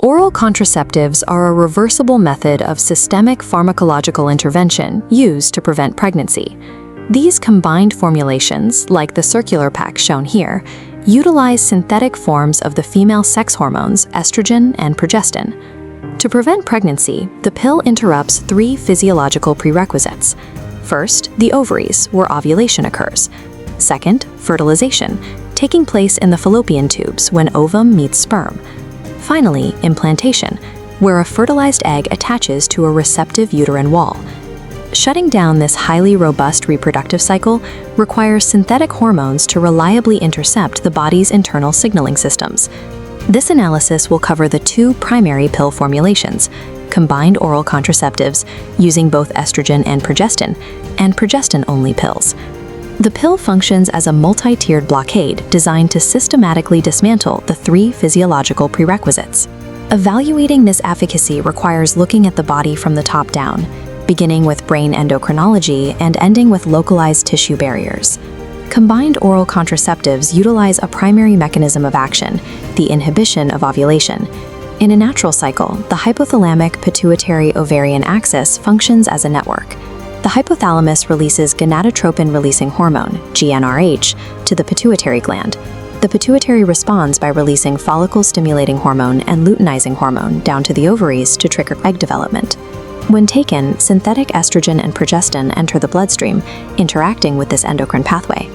Oral contraceptives are a reversible method of systemic pharmacological intervention used to prevent pregnancy. These combined formulations, like the circular pack shown here, utilize synthetic forms of the female sex hormones estrogen and progestin. To prevent pregnancy, the pill interrupts three physiological prerequisites. First, the ovaries, where ovulation occurs. Second, fertilization, taking place in the fallopian tubes when ovum meets sperm. Finally, implantation, where a fertilized egg attaches to a receptive uterine wall. Shutting down this highly robust reproductive cycle requires synthetic hormones to reliably intercept the body's internal signaling systems. This analysis will cover the two primary pill formulations, combined oral contraceptives using both estrogen and progestin-only pills. The pill functions as a multi-tiered blockade designed to systematically dismantle the three physiological prerequisites. Evaluating this efficacy requires looking at the body from the top down, beginning with brain endocrinology and ending with localized tissue barriers. Combined oral contraceptives utilize a primary mechanism of action, the inhibition of ovulation. In a natural cycle, the hypothalamic-pituitary-ovarian axis functions as a network. The hypothalamus releases gonadotropin-releasing hormone, GnRH, to the pituitary gland. The pituitary responds by releasing follicle-stimulating hormone and luteinizing hormone down to the ovaries to trigger egg development. When taken, synthetic estrogen and progestin enter the bloodstream, interacting with this endocrine pathway.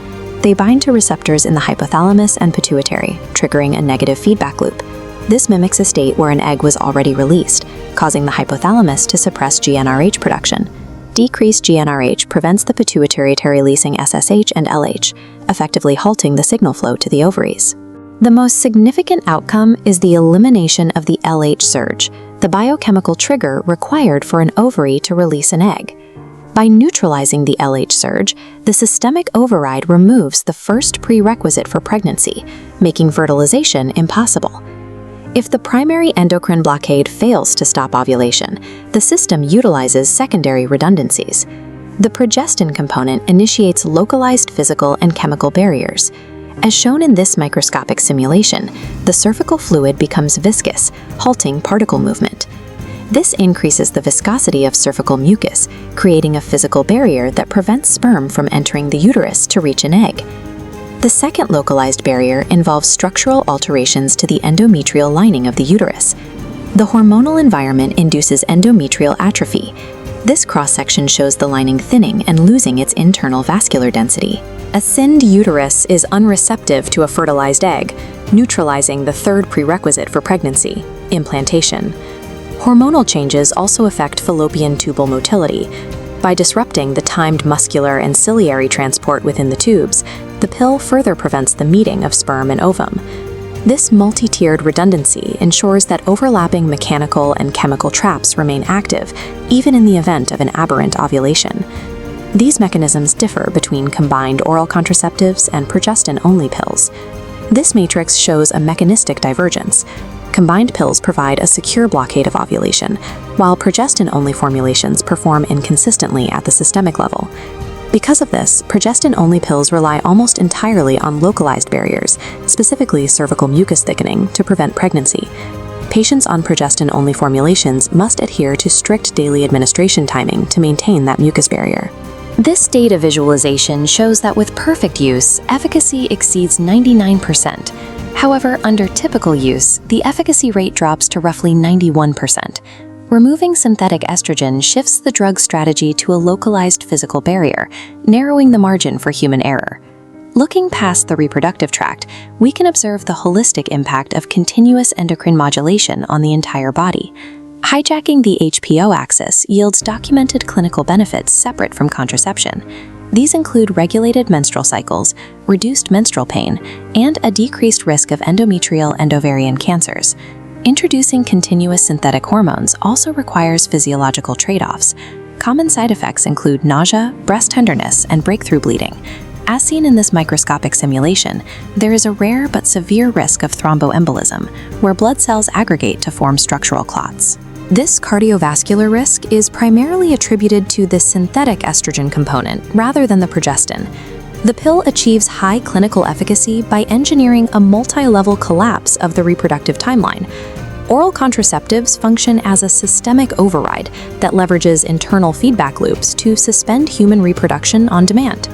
They bind to receptors in the hypothalamus and pituitary, triggering a negative feedback loop. This mimics a state where an egg was already released, causing the hypothalamus to suppress GnRH production. Decreased GnRH prevents the pituitary to releasing SSH and LH, effectively halting the signal flow to the ovaries. The most significant outcome is the elimination of the LH surge, the biochemical trigger required for an ovary to release an egg. By neutralizing the LH surge, the systemic override removes the first prerequisite for pregnancy, making fertilization impossible. If the primary endocrine blockade fails to stop ovulation, the system utilizes secondary redundancies. The progestin component initiates localized physical and chemical barriers. As shown in this microscopic simulation, the cervical fluid becomes viscous, halting particle movement. This increases the viscosity of cervical mucus, creating a physical barrier that prevents sperm from entering the uterus to reach an egg. The second localized barrier involves structural alterations to the endometrial lining of the uterus. The hormonal environment induces endometrial atrophy. This cross-section shows the lining thinning and losing its internal vascular density. A thinned uterus is unreceptive to a fertilized egg, neutralizing the third prerequisite for pregnancy, implantation. Hormonal changes also affect fallopian tubal motility. By disrupting the timed muscular and ciliary transport within the tubes, the pill further prevents the meeting of sperm and ovum. This multi-tiered redundancy ensures that overlapping mechanical and chemical traps remain active, even in the event of an aberrant ovulation. These mechanisms differ between combined oral contraceptives and progestin-only pills. This matrix shows a mechanistic divergence. Combined pills provide a secure blockade of ovulation, while progestin-only formulations perform inconsistently at the systemic level. Because of this, progestin-only pills rely almost entirely on localized barriers, specifically cervical mucus thickening, to prevent pregnancy. Patients on progestin-only formulations must adhere to strict daily administration timing to maintain that mucus barrier. This data visualization shows that with perfect use, efficacy exceeds 99%. However, under typical use, the efficacy rate drops to roughly 91%. Removing synthetic estrogen shifts the drug strategy to a localized physical barrier, narrowing the margin for human error. Looking past the reproductive tract, we can observe the holistic impact of continuous endocrine modulation on the entire body. Hijacking the HPO axis yields documented clinical benefits separate from contraception. These include regulated menstrual cycles, reduced menstrual pain, and a decreased risk of endometrial and ovarian cancers. Introducing continuous synthetic hormones also requires physiological trade-offs. Common side effects include nausea, breast tenderness, and breakthrough bleeding. As seen in this microscopic simulation, there is a rare but severe risk of thromboembolism, where blood cells aggregate to form structural clots. This cardiovascular risk is primarily attributed to the synthetic estrogen component rather than the progestin. The pill achieves high clinical efficacy by engineering a multi-level collapse of the reproductive timeline. Oral contraceptives function as a systemic override that leverages internal feedback loops to suspend human reproduction on demand.